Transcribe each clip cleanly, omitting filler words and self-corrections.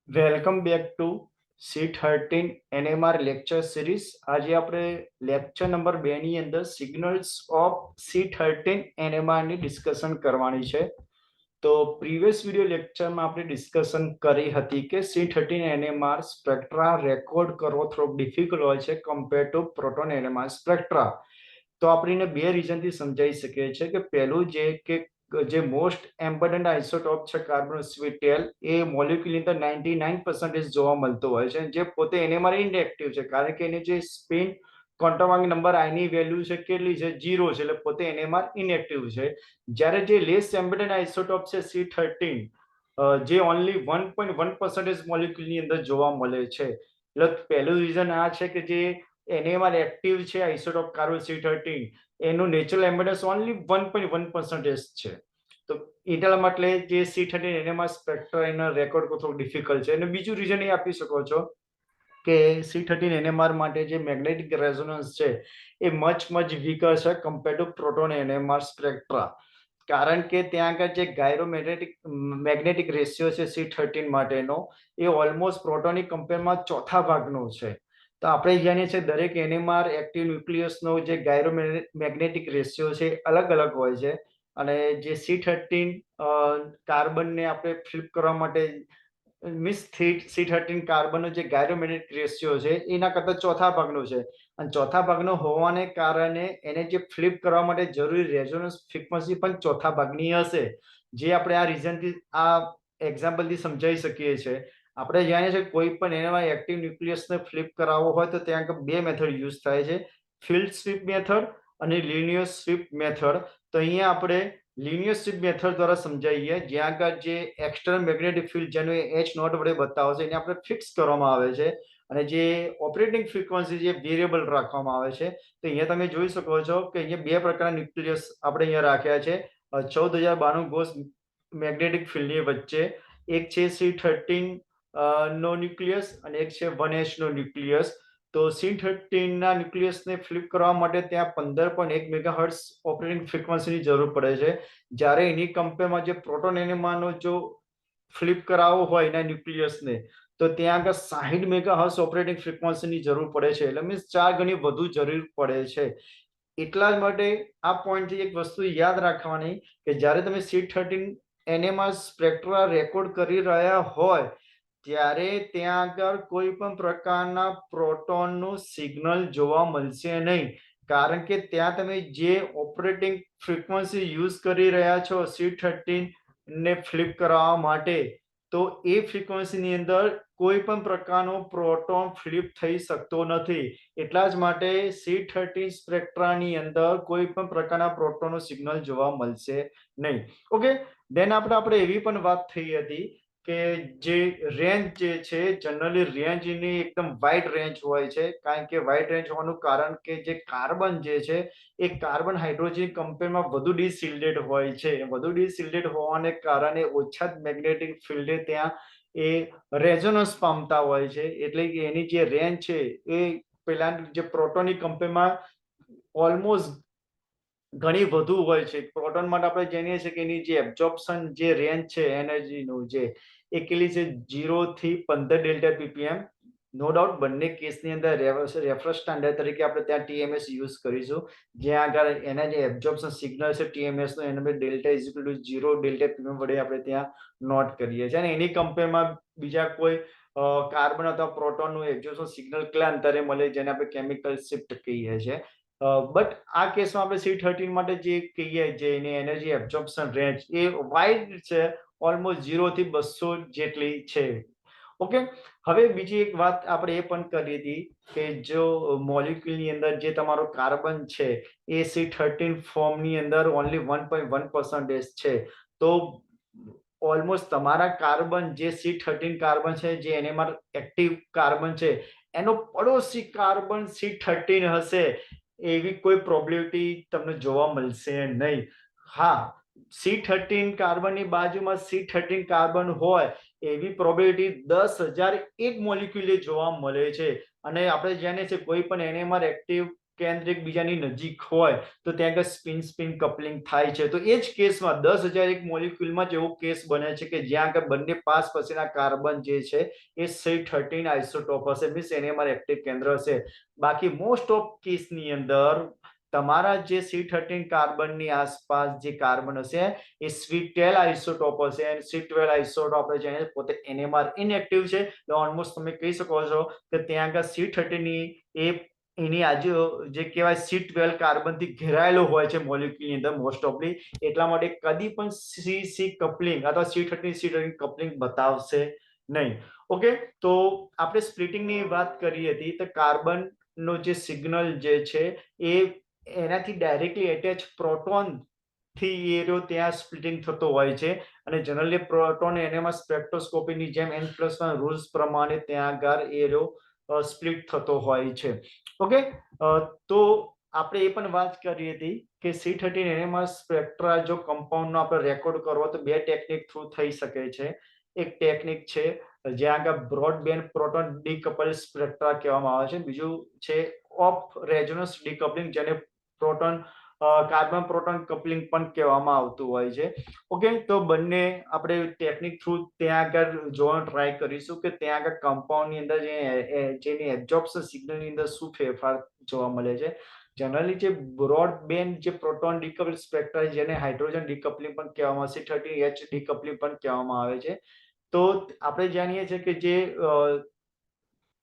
Welcome back to C13 NMR lecture series. આજે આપણે lecture number 2 ની અંદર સિગ્નલ્સ ઓફ C13 NMR ની ડિસ્કશન કરવાની છે. તો પ્રીવિયસ વિડિયો લેક્ચરમાં આપણે ડિસ્કશન કરી હતી કે C13 NMR સ્પેક્ટ્રા રેકોર્ડ કરવો થોડોક ડિફિકલ્ટ હોય છે કમ્પેર ટુ પ્રોટોન NMR સ્પેક્ટ્રા. તો આપણે બે રીઝનથી સમજાવી શકીએ છીએ કે પહેલું જે મોસ્ટ એમ્બેડેડ આઇસોટોપ છે કાર્બન સ્વીટેલ એ મોલિક્યુલની અંદર 99% જોવા મળતો હોય છે, જે પોતે NMR ઇનએક્ટિવ છે કારણ કે એની જે સ્પિન ક્વોન્ટમ નંબર આઈની વેલ્યુ છે કેટલી છે 0 છે, એટલે પોતે NMR ઇનએક્ટિવ છે. જ્યારે જે લેસ એમ્બેડેડ આઇસોટોપ છે C13 જે ઓનલી 1.1% મોલિક્યુલની અંદર જોવા મળે છે. એટલે પહેલું રીઝન આ છે કે જે NMR એક્ટિવ છે આઇસોટોપ કાર્બન C13 એનું નેચરલ એમ્બેડન્સ ઓનલી 1.1% છે. તો એટલા માટે જે C13 NMR સ્પેક્ટ્રા એનો રેકોર્ડ કરવો થોડું ડિફિકલ્ટ છે. અને બીજું રીઝન એ આપી શકો છો કે C13 NMR માટે જે મેગ્નેટિક રેઝોનન્સ છે એ મચ વીકર છે કમ્પેર ટુ પ્રોટોન NMR સ્પેક્ટ્રા. કારણ કે ત્યાં આગળ જે મેગ્નેટિક રેશિયો છે C13 માટેનો એ ઓલમોસ્ટ પ્રોટોનિક કમ્પેરમાં ચોથા ભાગનો છે. તો આપણે જાણીએ છીએ દરેક NMR એક્ટિવ ન્યુક્લિયસનો જે મેગ્નેટિક રેશિયો છે અલગ અલગ હોય છે. અને જે C13 કાર્બનને આપણે ફ્લિપ કરવા માટે મીન્સ C13 કાર્બનનો જે ગાયરોમેગ્નેટિક રેશિયો છે એના કરતા ચોથા ભાગનો છે. અને ચોથા ભાગનો હોવાને કારણે એને જે ફ્લિપ કરવા માટે જરૂરી રેઝોનન્સ ફ્રીક્વન્સી પણ ચોથા ભાગની હશે, જે આપણે આ રીઝનથી આ એક્ઝામ્પલથી સમજાવી શકીએ છીએ. આપણે જાણીએ છીએ કોઈ પણ એનામાં એક્ટિવ ન્યુક્લિયસને ફ્લિપ કરાવવો હોય તો ત્યાં બે મેથડ યુઝ થાય છે, ફિલ્ડ સ્વીપ મેથડ અને લિનિયર સ્વીપ મેથડ. તો અહીંયા આપણે લિનિયર સ્વીપ મેથડ દ્વારા સમજાવીએ, જ્યાં આગળ જે એક્સટર્નલ મેગ્નેટિક ફિલ્ડ જેનો H નોટ વડે બતાવે છે એને આપણે ફિક્સ કરવામાં આવે છે અને જે ઓપરેટિંગ ફ્રીક્વન્સી જે વેરિયેબલ રાખવામાં આવે છે. તો અહીંયા તમે જોઈ શકો છો કે અહીંયા બે પ્રકારના ન્યુક્લિયસ આપણે અહીંયા રાખ્યા છે 14092 ગોસ મેગ્નેટિક ફિલ્ડની વચ્ચે. એક છે C13 નો ન્યુક્લિયસ અને એક છે 1S નો ન્યુક્લિયસ. તો C13 ના ન્યુક્લિયસને ફ્લિપ કરવા માટે ત્યાં 15.1 મેગાહર્ટ્ઝ ઓપરેટિંગ ફ્રીક્વન્સીની જરૂર પડે છે, જ્યારે એની કમ્પેરમાં જે પ્રોટોન NMR જો ફ્લિપ કરાવવો હોય એના ન્યુક્લિયસને તો ત્યાં આગળ 60 મેગાહર્ટ્ઝ ઓપરેટિંગ ફ્રીક્વન્સીની જરૂર પડે છે, એટલે મીન્સ 4 ગણી વધુ જરૂર પડે છે. એટલા જ માટે આ પોઈન્ટથી એક વસ્તુ યાદ રાખવાની કે જ્યારે તમે C13 NMR સ્પેક્ટ્રા રેકોર્ડ કરી રહ્યા હોય ત્યારે ત્યાં આગળ કોઈ પણ પ્રકારના પ્રોટોનનું સિગ્નલ જોવા મળશે નહીં, કારણ કે ત્યાં તમે જે ઓપરેટિંગ ફ્રીક્વન્સી યુઝ કરી રહ્યા છો C13 ને ફ્લિપ કરાવવા માટે, તો એ ફ્રીક્વન્સીની અંદર કોઈ પણ પ્રકારનો પ્રોટોન ફ્લિપ થઈ શકતો નથી. એટલા જ માટે C13 સ્પેક્ટ્રાની અંદર કોઈ પણ પ્રકારના પ્રોટોનનું સિગ્નલ જોવા મળશે નહીં. ઓકે, દેન આપણે એવી પણ વાત થઈ હતી કે જે રેન્જ જે છે જનરલી રેન્જની એકદમ વાઇડ રેન્જ હોય છે, કારણ કે વાઇડ રેન્જ હોવાનું કારણ કે જે કાર્બન જે છે એ કાર્બન હાઇડ્રોજન કમ્પેરમાં વધુ ડિસિલ્ડેડ હોય છે. વધુ ડિસિલ્ડેડ હોવાને કારણે ઓછા મેગ્નેટિક ફિલ્ડે ત્યાં એ રેઝોનન્સ પામતા હોય છે, એટલે કે એની જે રેન્જ છે એ પેલા જે પ્રોટોનિક કમ્પેરમાં ઓલમોસ્ટ ઘણી વધુ હોય છે. પ્રોટોન માટે આપણે જાણીએ છીએ કે એની જે એબ્ઝોર્પ્શન જે રેન્જ છે એનર્જીનું જે એ કેટલી છે 0 થી 15 ડેલ્ટા ppm. નો ડાઉટ બંને કેસની અંદર રેફરન્સ સ્ટાન્ડર્ડ તરીકે આપણે ત્યાં TMS યુઝ કરીશું, જ્યાં આગળ એના જે એબ્ઝોર્પ્શન સિગ્નલ છે TMS નો એના પર delta is equal to 0 delta ppm વડે આપણે ત્યાં નોટ કરીએ છીએ. અને એની કમ્પેરમાં બીજા કોઈ કાર્બન અથવા પ્રોટોનનું એબ્ઝોર્પ્શન સિગ્નલ કેટલા અંતરે મળે જેને આપણે કેમિકલ શિફ્ટ કહીએ છીએ. બટ આ કેસમાં આપણે C13 માટે જે કહીએ જે એની એનર્જી એબ્ઝોર્પ્શન રેન્જ એ વાઇડ છે, ઓલમોસ્ટ 0 થી 200 જેટલી છે. ઓકે, હવે બીજી એક વાત આપણે એ પણ કરી હતી કે જો મોલિક્યુલની અંદર જે તમારો કાર્બન છે એ C13 ફોર્મની અંદર ઓનલી 1.1% છે. તો ઓલમોસ્ટ તમારા કાર્બન જે C13 કાર્બન છે જે NMR એક્ટિવ કાર્બન છે એનો પડોશી કાર્બન C13 હશે એવી કોઈ પ્રોબેબિલિટી તમને જોવા મળશે નહીં. હા, C13 કાર્બનની બાજુમાં C13 કાર્બન હોય એવી પ્રોબેબિલિટી 10,001 મોલિક્યુલે જોવા મળે છે. અને આપણે જાણીએ છીએ કોઈ પણ NMR એક્ટિવ કેન્દ્ર એકબીજાની નજીક હોય તો ત્યાં આગળ સ્પિન સ્પિન કપલિંગ થાય છે. તો એ જ કેસમાં 10,001 મોલિક્યુલમાં જ એવો કેસ બને છે કે જ્યાં આગળ બંને પાસ પછીના કાર્બન જે છે એ C13 આઇસોટોપ હશે, મીન્સ NMR એક્ટિવ કેન્દ્ર હશે. બાકી મોસ્ટ ઓફ કેસની અંદર તમારા જે C13 કાર્બનની આસપાસ જે કાર્બન હશે એ C12 આઇસોટોપ હશે, અને C12 આઇસોટોપ છે પોતે NMR ઇનએક્ટિવ છે. એટલે ઓલમોસ્ટ તમે કહી શકો છો કે ત્યાં આગળ C13 ની એની આજુ જે કહેવાય C12 કાર્બન થી ઘેરાયેલો હોય છે મોલિક્યુલની અંદર મોસ્ટ ઓફલી, એટલા માટે કદી પણ C કપલિંગ અથવા C13 કપલિંગ બતાવશે નહીં. ઓકે, તો આપણે સ્પ્લિટિંગની વાત કરી હતી તો કાર્બન નો જે સિગ્નલ જે છે એ એનાથી ડાયરેક્ટલી એટેચ પ્રોટોન થી એ ત્યાં સ્પ્લિટિંગ થતો હોય છે, અને જનરલી પ્રોટોન એનામાં સ્પેક્ટ્રોસ્કોપીની જેમ N+1 રૂલ્સ પ્રમાણે ત્યાં આગળ એ સ્પ્લિટ થતો હોય છે. ઓકે, તો આપણે એ પણ વાત કરી હતી કે C13 NMR સ્પેક્ટ્રા જો કમ્પાઉન્ડનો આપણે રેકોર્ડ કરવો તો બે ટેકનિક થ્રુ થઈ શકે છે. એક ટેકનિક છે જ્યાં આગળ બ્રોડબેન્ડ પ્રોટોન ડીકપલ સ્પેક્ટ્રા કહેવામાં આવે છે, બીજું છે ઓફ રેઝોનન્સ ડીકપલિંગ જેને પ્રોટોન કાર્બન પ્રોટોન કપલિંગ પણ કહેવામાં આવતું હોય છે. ઓકે, તો બંને આપણે ટેકનિક થ્રુ ત્યાં આગળ જોવાનો ટ્રાય કરીશું કે ત્યાં આગળ કમ્પાઉન્ડની અંદર જેની એબ્ઝોર્પ્શન સિગ્નલની અંદર શું ફેરફાર જોવા મળે છે. જનરલી જે બ્રોડબેન્ડ જે પ્રોટોન ડીકપલ સ્પેક્ટ્રા જેને હાઇડ્રોજન ડીકપલિંગ પણ કહેવામાં આવે છે, C13H ડીકપલિંગ પણ કહેવામાં આવે છે. તો આપણે જાણીએ છીએ કે જે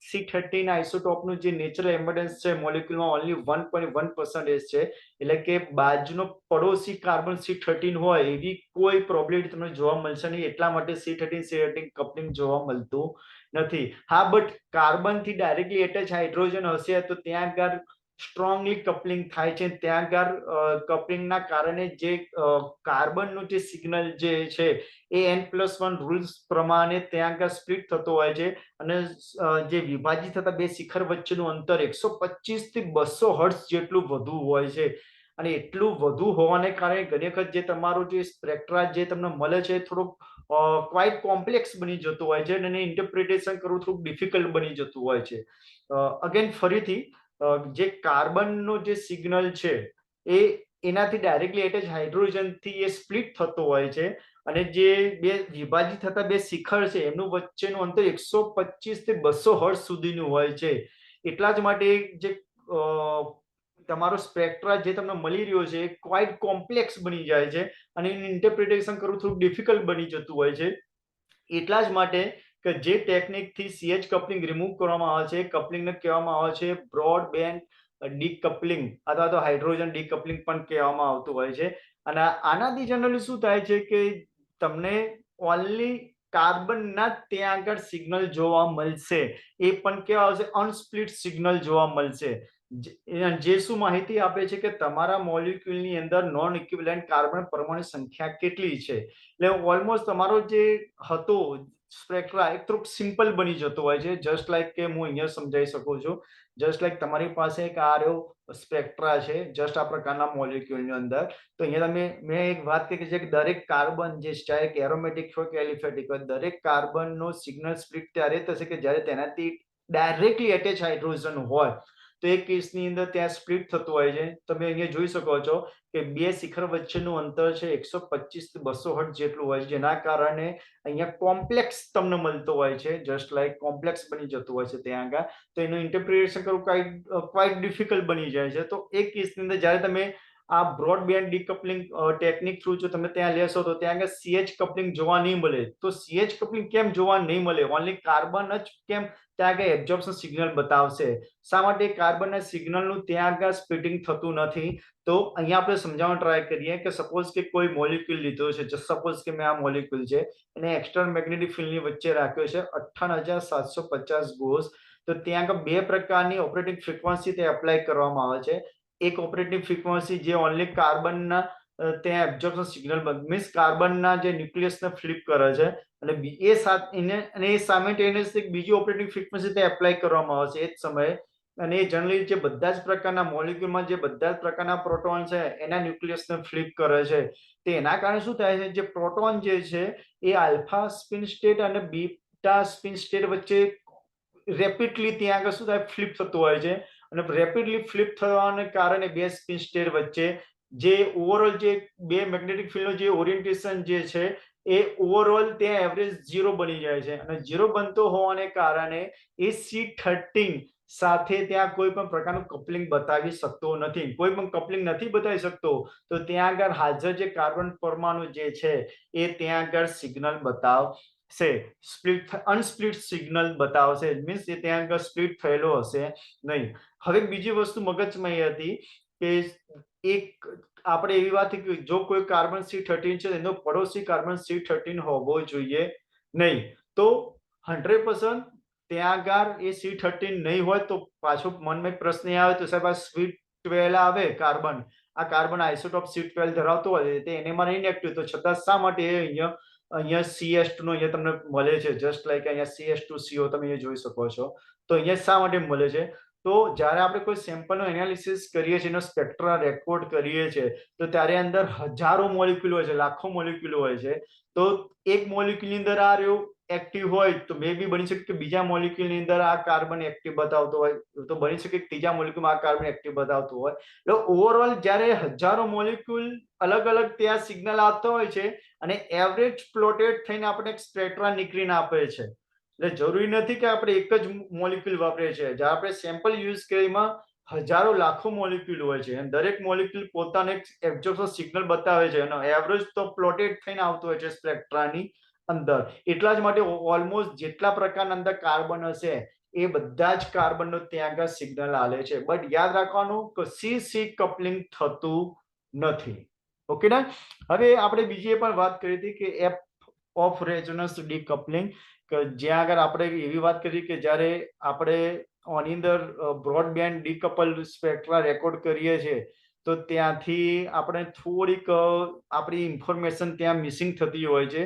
C13 આઇસોટોપનું જે નેચરલ એમ્બેડન્સ છે મોલિક્યુલમાં ઓન્લી 1.1% છે, એટલે કે બાજુનો પડોશી કાર્બન C13 હોય એવી કોઈ પ્રોબેબિલિટી તમને જોવા મળશે નહીં, એટલા માટે C13 કપલિંગ જોવા મળતું નથી. હા, બટ કાર્બન થી ડાયરેક્ટલી એટેચ હાઇડ્રોજન હશે તો ત્યાં આગળ સ્ટ્રોંગલી કપલિંગ થાય છે. ત્યાં આગળ કપલિંગના કારણે જે કાર્બનનું જે સિગ્નલ જે છે એ N+1 રૂલ્સ પ્રમાણે ત્યાં આગળ સ્પ્લિટ થતો હોય છે, અને જે વિભાજિત થતા બે શિખર વચ્ચેનું અંતર 125 થી 200 હર્ટ્ઝ જેટલું વધુ હોય છે. અને એટલું વધુ હોવાને કારણે ઘણી વખત જે તમારું જે સ્પેક્ટ્રા જે તમને મળે છે થોડુંક ક્વાઇટ કોમ્પ્લેક્સ બની જતું હોય છે, અને ઇન્ટરપ્રિટેશન કરવું થોડુંક ડિફિકલ્ટ બની જતું હોય છે. અગેન ફરીથી જે કાર્બનનો જે સિગ્નલ છે એ એનાથી ડાયરેક્ટલી એટેચ હાઇડ્રોજન થી એ સ્પ્લિટ થતો હોય છે, અને જે બે વિભાજિત થતા બે શિખર છે એમનું વચ્ચેનું અંતર 125 થી 200 હર્ટ્ઝ સુધીનું હોય છે. એટલા જ માટે જે તમારો સ્પેક્ટ્રા જે તમને મળી રહ્યો છે એ ક્વાઇટ કોમ્પ્લેક્સ બની જાય છે, અને એનું ઇન્ટરપ્રિટેશન કરવું થોડું ડિફિકલ્ટ બની જતું હોય છે. એટલા જ માટે કે જે ટેકનિકથી CH કપલિંગ રિમૂવ કરવામાં આવે છે કપલિંગને કહેવામાં આવે છે બ્રોડબેન્ડ ડીકપલિંગ અથવા તો હાઇડ્રોજન ડીકપલિંગ પણ કહેવામાં આવતું હોય છે. અને આનાથી જનરલી શું થાય છે કે તમને ઓનલી કાર્બનના ત્યાં આગળ સિગ્નલ જોવા મળશે, એ પણ કેવા આવશે અનસ્પ્લિટ સિગ્નલ જોવા મળશે. જે શું માહિતી આપે છે કે તમારા મોલિક્યુલની અંદર નોન ઇક્વિવેલન્ટ કાર્બન પરમાણુ સંખ્યા કેટલી છે. એટલે ઓલમોસ્ટ તમારો જે હતો સ્પેક્ટ્રા એક થોડુંક સિમ્પલ બની જતો હોય છે. જસ્ટ લાઈક કે હું અહીંયા સમજાવી શકું છું, જસ્ટ લાઈક તમારી પાસે એક આ રહ્યો સ્પેક્ટ્રા છે જસ્ટ આ પ્રકારના મોલિક્યુલની અંદર. તો અહીંયા મેં એક વાત કરી છે કે દરેક કાર્બન જે છે ચાહે એરોમેટિક હોય કે એલિફેટિક હોય, દરેક કાર્બનનો સિગ્નલ સ્પ્લિટ ત્યારે થશે કે જ્યારે તેનાથી ડાયરેક્ટલી એટેચ હાઇડ્રોજન હોય, તો એક કેસની અંદર ત્યાં સ્પ્લિટ થતું હોય છે. તમે અહીંયા જોઈ શકો છો કે બે શિખર વચ્ચેનું અંતર છે 125 થી 200 હર્ટ્ઝ જેટલું હોય છે, જેના કારણે અહીંયા કોમ્પ્લેક્સ તમને મળતો હોય છે, જસ્ટ લાઈક કોમ્પ્લેક્સ બની જતું હોય છે ત્યાં આગળ. તો એનું ઇન્ટરપ્રિટેશન કરવું ક્વાઇટ ડિફિકલ્ટ બની જાય છે. તો એક કેસની અંદર જ્યારે તમે આ બ્રોડબેન્ડ ડીકપલિંગ ટેકનિક થ્રુ જો તમે ત્યાં લેશો તો ત્યાં આગળ CH કપલિંગ જોવા નહીં મળે. તો CH કપલિંગ કેમ જોવા નહીં મળે, ઓનલી કાર્બન જ કેમ ત્યાં આગળ એબ્ઝોર્પ્શન સિગ્નલ બતાવશે? શા માટે કાર્બનના સિગ્નલનું ત્યાં આગળ સ્પ્લિટિંગ થતું નથી? તો અહીંયા આપણે સમજાવવાનો ટ્રાય કરીએ કે સપોઝ કે કોઈ મોલિક્યુલ લીધો છે, જસ્ટ સપોઝ કે મેં આ મોલિક્યુલ છે એને એક્સટર્નલ મેગ્નેટિક ફિલ્ડની વચ્ચે રાખ્યો છે 58,750 ગોસ. તો ત્યાં આગળ બે પ્રકારની ઓપરેટિંગ ફ્રીક્વન્સી તે એપ્લાય કરવામાં આવે છે. એક ઓપરેટિંગ ફ્રીક્વન્સી જે ઓનલી કાર્બનના ત્યાં એબ્ઝોર્પ્શન સિગ્નલ મીન્સ કાર્બનના જે ન્યુક્લિયસને ફ્લિપ કરે છે, અને એ સાથે અને એ સાયમલ્ટેનિયસલી બીજી ઓપરેટિંગ ફ્રીક્વન્સી તે એપ્લાય કરવામાં આવે છે એ જ સમયે. અને એ જનરલી જે બધા જ પ્રકારના મોલિક્યુલમાં જે બધા જ પ્રકારના પ્રોટોન છે એના ન્યુક્લિયસને ફ્લિપ કરે છે. તો એના કારણે શું થાય છે, જે પ્રોટોન જે છે એ આલ્ફા સ્પિન સ્ટેટ અને બીટા સ્પિન સ્ટેટ વચ્ચે રેપિડલી ત્યાં આગળ શું થાય ફ્લિપ થતું હોય છે, અને રેપિડલી ફ્લિપ થવાને કારણે બે સ્પિન સ્ટેટ વચ્ચે જે ઓવરઓલ જે બે મેગ્નેટિક ફિલ્ડનો જે ઓરિએન્ટેશન જે છે એ ઓવરઓલ ત્યાં એવરેજ 0 બની જાય છે અને 0 બનતો હોવાને કારણે એ C13 સાથે ત્યાં કોઈ પણ પ્રકારનું કપલિંગ બતાવી શકતો નથી. કોઈ પણ કપલિંગ નથી બતાવી શકતો તો ત્યાં આગળ હાજર જે કાર્બન પરમાણુ જે છે એ ત્યાં આગળ સિગ્નલ બતાવશે, સ્પ્લિટ અનસ્પ્લિટ સિગ્નલ બતાવશે, મીન્સ એ ત્યાં આગળ સ્પ્લિટ થયેલો હશે નહીં. હવે બીજી વસ્તુ મગજમાં એ હતી કે એક આપણે એવી વાત કે જો કોઈ કાર્બન C13 છે એનો પડોશી કાર્બન C13 હોવો જોઈએ નહીં. તો 100% ત્યાં આગળ એ C13 નહીં હોય તો પાછો મનમાં પ્રશ્ન આવે તો સાહેબ આ C12 આવે કાર્બન, આ કાર્બન આઇસોટોપ C12 ધરાવતો હોય તે NMR ઇનએક્ટિવ, તો છતાં શા માટે અહીંયા CS2 નો અહીંયા તમને મળે છે, જસ્ટ લાઈક અહીંયા CS2CO તમે અહીંયા જોઈ શકો છો. તો અહીંયા શા માટે મળે છે? તો જ્યારે આપણે કોઈ સેમ્પલનું એનાલિસિસ કરીએ છીએ, એનો સ્પેક્ટ્રા રેકોર્ડ કરીએ છીએ તો ત્યારે અંદર હજારો મોલિક્યુલ હોય છે, લાખો મોલિક્યુલ હોય છે. તો એક મોલિક્યુલની અંદર આ રહ્યું એક્ટિવ હોય તો મે બી બની શકે કે બીજા મોલિક્યુલની અંદર આ કાર્બન એક્ટિવ બતાવતો હોય, તો બની શકે કે ત્રીજા મોલિક્યુલમાં આ કાર્બન એક્ટિવ બતાવતું હોય. એટલે ઓવરઓલ જ્યારે હજારો મોલિક્યુલ અલગ અલગ ત્યાં સિગ્નલ આપતો હોય છે અને એવરેજ પ્લોટેડ થઈને આપણે એક સ્પેક્ટ્રા નીકળીને આપે છે. એટલે જરૂરી નથી કે આપણે એક જ મોલિક્યુલ વાપરીએ છીએ. જ્યારે આપણે સેમ્પલ યુઝ કરીએમાં હજારો લાખો મોલિક્યુલ હોય છે અને દરેક મોલિક્યુલ પોતાને એબ્ઝોર્પ્શન સિગ્નલ બતાવે છે અને એવરેજ તો પ્લોટેડ થઈને આવતો હોય છે સ્પેક્ટ્રાની અંદર. એટલા જ માટે ઓલમોસ્ટ જેટલા પ્રકારના અંદર કાર્બન હશે એ બધા જ કાર્બનનો ત્યાં આગળ સિગ્નલ આલે છે. બટ યાદ રાખવાનું કે C કપલિંગ થતું નથી. ઓકે ના? હવે આપણે બીજી પણ વાત કરી હતી કે એફ ઓફ રેઝોનન્સ ડીકપલિંગ, કે જ્યાં આગળ આપણે એવી વાત કરી કે જ્યારે આપણે આની અંદર બ્રોડબેન્ડ ડીકપલ્ડ સ્પેક્ટ્રા રેકોર્ડ કરીએ છીએ તો ત્યાંથી આપણે થોડીક આપણી ઇન્ફોર્મેશન ત્યાં મિસિંગ થતી હોય છે.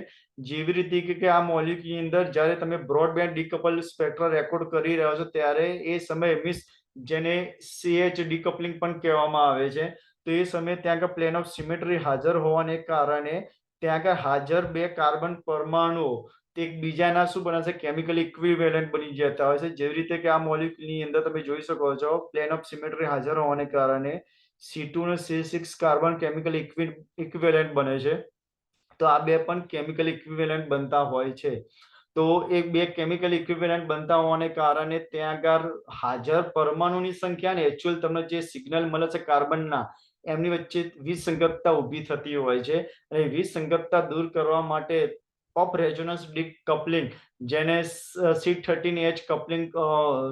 જેવી રીતે કે આ મોલિક્યુલની અંદર જ્યારે તમે બ્રોડબેન્ડ ડીકપલ્ડ સ્પેક્ટ્રા રેકોર્ડ કરી રહ્યા છો ત્યારે એ સમયે મીન્સ જેને CH ડીકપલિંગ પણ કહેવામાં આવે છે, તો એ સમયે ત્યાં આગળ પ્લેન ઓફ સિમેટ્રી હાજર હોવાને કારણે ત્યાં આગળ હાજર બે કાર્બન પરમાણુઓ તે એકબીજાના શું બને છે, કેમિકલ ઇક્વિવેલન્ટ બની જતા હોય છે. જેવી રીતે કે આ મોલિક્યુલની અંદર તમે જોઈ શકો છો પ્લેન ઓફ સિમેટ્રી હાજર હોવાને કારણે C2 અને C6 કાર્બન કેમિકલ ઇક્વિવેલન્ટ બને છે. તો આ બે પણ કેમિકલ ઇક્વિવેલન્ટ બનતા હોય છે. તો એ બે કેમિકલ ઇક્વિવેલન્ટ બનતા હોવાને કારણે ત્યાં આગળ હાજર પરમાણુની સંખ્યા ને એકચ્યુઅલ તમને જે સિગ્નલ મળે છે કાર્બનના એમની વચ્ચે વિસંગતતા ઊભી થતી હોય છે અને વિસંગતતા દૂર કરવા માટે ઓફ રેઝોનન્સ ડીકપલિંગ, જેને C13H કપલિંગ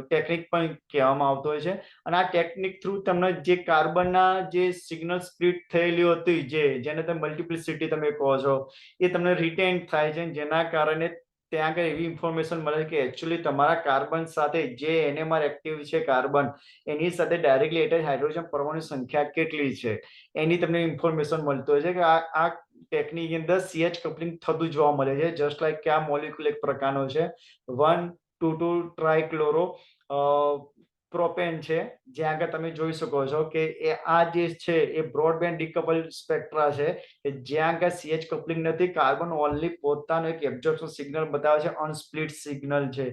ટેકનિક પણ કહેવામાં આવતો હોય છે. અને આ ટેકનિક થ્રુ તમને જે કાર્બનના જે સિગ્નલ સ્પ્લિટ થયેલી હતી જેને તમે મલ્ટિપ્લિસિટી તમે કહો છો એ તમને રિટેન થાય છે, જેના કારણે ત્યાં આગળ એવી ઇન્ફોર્મેશન મળે છે કે એકચ્યુઅલી તમારા કાર્બન સાથે જે NMR એક્ટિવ છે કાર્બન એની સાથે ડાયરેક્ટલી એટેચ હાઇડ્રોજન પરમાણુની સંખ્યા કેટલી છે એની તમને ઇન્ફોર્મેશન મળતું હોય છે. કે આ ટેકનિકની અંદર CH કપલિંગ થતું જોવા મળે છે. જસ્ટ લાઈક કે આ મોલિક્યુલ એક પ્રકારનો છે 1,2,2 ટ્રાઇક્લોરો પ્રોપેન છે, જ્યાં આગળ તમે જોઈ શકો છો કે આ જે છે એ બ્રોડબેન્ડ ડીકપલ્ડ સ્પેક્ટ્રા છે કે જ્યાં આગળ CH કપલિંગ નથી, કાર્બન ઓનલી પોતાનો એક એબ્ઝોર્પ્શન સિગ્નલ બતાવે છે, અનસ્પ્લિટ સિગ્નલ છે.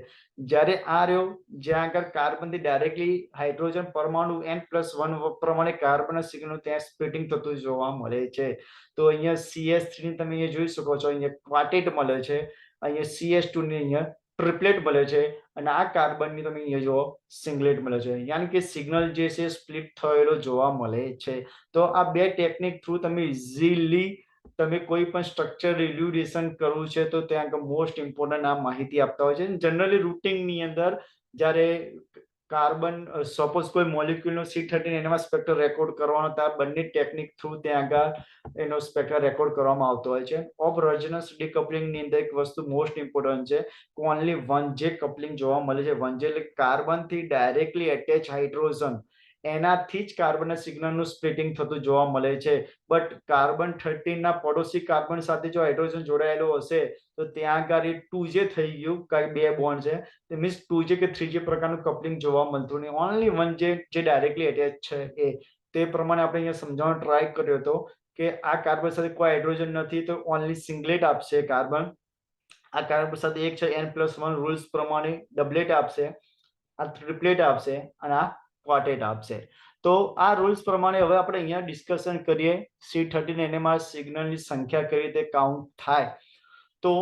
જ્યારે આ રહ્યો જ્યાં આગળ કાર્બનથી ડાયરેક્ટલી હાઇડ્રોજન પરમાણુ N+1 પ્રમાણે કાર્બનના સિગ્નલ ત્યાં સ્પ્લિટિંગ થતું જોવા મળે છે. તો અહીંયા CS3 તમે અહીંયા જોઈ શકો છો, અહીંયા ક્વાર્ટેટ મળે છે, અહીંયા CS2 ને અહીંયા ટ્રિપલેટ મળે છે અને આ કાર્બનની તમે અહીંયા જુઓ સિંગલેટ મળે છે. યાની કે સિગ્નલ જે છે સ્પ્લિટ થયેલો જોવા મળે છે. તો આ બે ટેકનિક થ્રુ તમે ઇઝીલી તમે કોઈ પણ સ્ટ્રક્ચર ઇલ્યુડિશન કરવું છે તો ત્યાં મોસ્ટ ઇમ્પોર્ટન્ટ આ માહિતી આપતા હોય છે. જનરલી રૂટિંગની અંદર જ્યારે કાર્બન સપોઝ કોઈ મોલિક્યુલનો C13 એનામાં સ્પેક્ટર રેકોર્ડ કરવાનો ત્યાં બંને ટેકનિક થ્રુ ત્યાં આગળ એનો સ્પેક્ટર રેકોર્ડ કરવામાં આવતો હોય છે. ઓફ રેઝોનન્સ ડીકપલિંગની અંદર એક વસ્તુ મોસ્ટ ઇમ્પોર્ટન્ટ છે કે ઓનલી 1J કપલિંગ જોવા મળે છે. 1J એટલે કાર્બનથી ડાયરેક્ટલી એટેચ હાઇડ્રોજન, એનાથી જ કાર્બનના સિગ્નલનું સ્પ્લિટિંગ થતું જોવા મળે છે. બટ કાર્બન 13 ના પડોશી કાર્બન સાથે જો હાઇડ્રોજન જોડાયેલો હશે તો ત્યાં આગળ 2J થઈ ગયું, કઈ બે બોન્ડ છે, તે મીન્સ 2J કે 3J પ્રકારનું કપલિંગ જોવા મળતું નહીં. ઓનલી 1J જે ડાયરેક્ટલી એટેચ છે તે પ્રમાણે આપણે અહીંયા સમજાવવાનો ટ્રાય કર્યો હતો કે આ કાર્બન સાથે કોઈ હાઇડ્રોજન નથી તો ઓનલી સિંગલેટ આપશે કાર્બન. આ કાર્બન સાથે એક છે N+1 રૂલ્સ પ્રમાણે ડબલેટ આપશે, આ ટ્રિપલેટ આપશે અને આ ક્વાર્ટેટ આપશે. તો આ રૂલ્સ પ્રમાણે હવે આપણે અહીંયા ડિસ્કશન કરીએ C13 NMR સિગ્નલની સંખ્યા કઈ રીતે કાઉન્ટ થાય. તો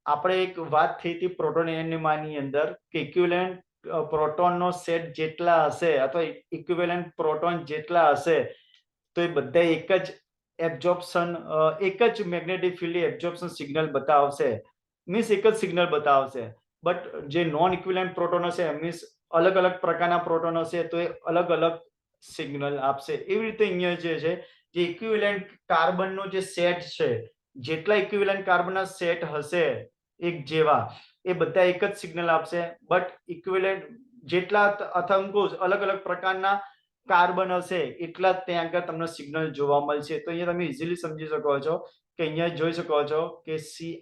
આપણે એક વાત થઈ હતી પ્રોટોન NMRની અંદર કે ઇક્વિવેલન્ટ પ્રોટોનનો સેટ જેટલા હશે અથવા ઇક્વિવેલન્ટ પ્રોટોન જેટલા હશે તો એ બધા એક જ એબ્ઝોર્પ્શન એક જ મેગ્નેટિક ફિલ્ડ એબ્ઝોર્પ્શન સિગ્નલ બતાવશે, મીન્સ એક જ સિગ્નલ બતાવશે. બટ જે નોન ઇક્વિવેલન્ટ પ્રોટોન હશે મીન્સ અલગ અલગ પ્રકારના પ્રોટોન હશે તો એ અલગ અલગ સિગ્નલ આપશે. એવી રીતે અહીંયા જે છે જે ઇક્વિવેલન્ટ કાર્બનનો જે સેટ છે, જેટલા ઇક્વિવેલન્ટ કાર્બનના સેટ હશે એક જેવા, એ બધા એક જ સિગ્નલ આપશે. બટ ઇક્વિવેલન્ટ જેટલા અથવા અલગ અલગ પ્રકારના કાર્બન હશે એટલા ત્યાં આગળ તમને સિગ્નલ જોવા મળશે. તો અહીંયા તમે ઇઝીલી સમજી શકો છો કે અહીંયા જોઈ શકો છો કે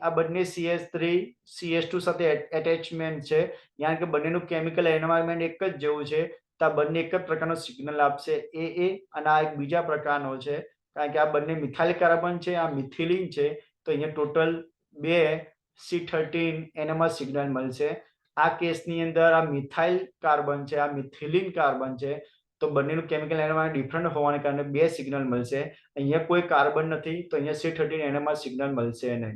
આ બંને CH3 CH2 સાથે એટેચમેન્ટ છે, યાની કે બંનેનું કેમિકલ એન્વાયરમેન્ટ એક જ જેવું છે. તો આ બંને એક જ પ્રકારનો સિગ્નલ આપશે એ અને આ એક બીજા પ્રકારનો છે કારણ કે આ બંને મિથાઇલ કાર્બન છે, આ મિથિલિન છે. તો અહીંયા ટોટલ 2 C13 NMR સિગ્નલ મળશે. આ કેસની અંદર આ મિથાઇલ કાર્બન છે, આ મિથિલિન કાર્બન છે, તો બંનેનું કેમિકલ એન્વાયરમેન્ટ ડિફરન્ટ હોવાને કારણે 2 સિગ્નલ મળશે. અહીંયા કોઈ કાર્બન નથી તો અહીંયા C13 NMR સિગ્નલ મળશે નહીં.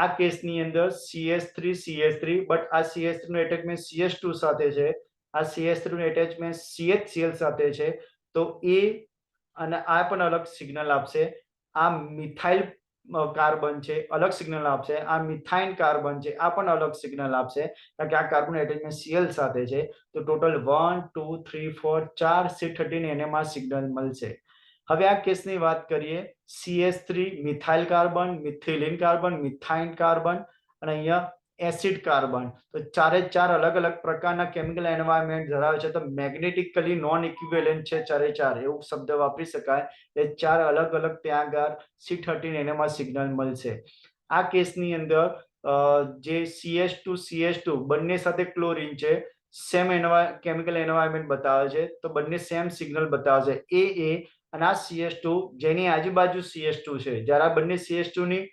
આ કેસની અંદર CH3 બટ આ CH3 નું એટેચમેન્ટ CH2 સાથે છે, આ CH3 નું એટેચમેન્ટ CHCl સાથે છે. તો એ અને આ પણ અલગ સિગ્નલ આપશે. આ મિથાઇલ કાર્બન છે, અલગ સિગ્નલ આપશે. આ મિથાઇન કાર્બન છે, આ પણ અલગ સિગ્નલ આપશે કારણ કે આ કાર્બન એટેચમેન્ટ Cl સાથે છે. તો ટોટલ 1 2 3 4 4 C13 NMR સિગ્નલ મળશે. હવે આ કેસની વાત કરીએ CH3 methyl carbon, methylene carbon, methine carbon અને અહીંયા એસિડ કાર્બન. તો ચારે ચાર અલગ અલગ પ્રકારના કેમિકલ એન્વાયરમેન્ટ ધરાવે છે. તો મેગ્નેટિકલી નોન ઇક્વિવેલન્ટ છે ચારે ચાર, એવું શબ્દ વાપરી શકાય. એ ચાર અલગ અલગ ત્યાં આગળ C13 NMR સિગ્નલ મળશે. આ કેસની અંદર જે CH2 બંને સાથે ક્લોરીન છે, સેમ કેમિકલ એન્વાયરમેન્ટ બતાવે છે. તો બંને સેમ સિગ્નલ બતાવશે એ અને આ CH2 જેની આજુબાજુ CH2 છે, જ્યારે આ બંને CH2 ની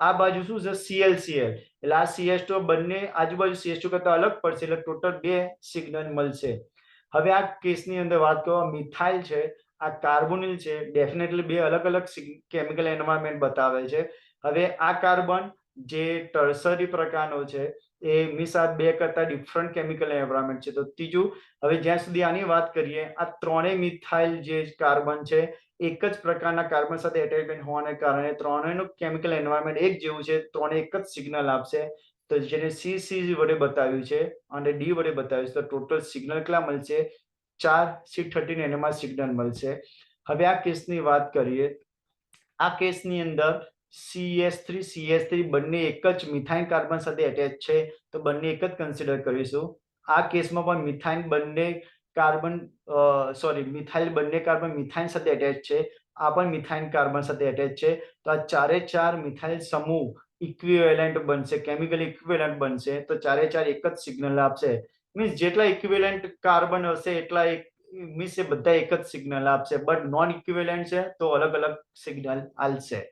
આ બાજુ શું છે ClCl, એટલે આ CH2 બંને આજુબાજુ CH2 કરતા અલગ પડશે એટલે ટોટલ 2 સિગ્નલ મળશે. હવે આ કેસની અંદર વાત કરો મિથાઇલ છે, આ કાર્બોનિલ છે, ડેફિનેટલી 2 અલગ અલગ કેમિકલ એન્વાયરમેન્ટ બતાવે છે. હવે આ કાર્બન જે ટર્સરી પ્રકારનો છે એ મીન્સ આ 2 કરતા ડિફરન્ટ કેમિકલ એન્વાયરમેન્ટ છે. તો ત્રીજું, હવે જ્યાં સુધી આની વાત કરીએ, આ ત્રણેય મિથાઇલ જે કાર્બન છે એક જ પ્રકારના કાર્બન સાથે એટેચમેન્ટ હોવાને કારણે ત્રણેયનું કેમિકલ એન્વાયરમેન્ટ એક જેવું છે, ત્રણેય એક જ સિગ્નલ આપશે. તો જેને C વડે બતાવ્યું છે અને D વડે બતાવ્યું છે. તો ટોટલ સિગ્નલ કેટલા મળશે? 4 C13 NMR સિગ્નલ મળશે. હવે આ કેસની વાત કરીએ, આ કેસની અંદર CH3 બંને એક જ મિથાઇલ કાર્બન સાથે એટેચ છે, તો બંને એક જ કન્સિડર કરીશું. આ કેસમાં પણ મિથાઇલ બંને કાર્બન મિથાઇલ બંને કાર્બન મિથાઇલ સાથે એટેચ છે, આ પણ મિથાઇલ કાર્બન સાથે એટેચ છે. તો આ ચારે ચાર મિથાઇલ સમૂહ ઇક્વિવેલન્ટ બનશે, કેમિકલ ઇક્વિવેલન્ટ બનશે. તો ચારે ચાર એક જ સિગ્નલ આપશે. મીન્સ જેટલા ઇક્વિવેલન્ટ કાર્બન હશે એટલા મીન્સ એ બધા એક જ સિગ્નલ આપશે. બટ નોન ઇક્વિવેલન્ટ છે તો અલગ અલગ સિગ્નલ આલશે.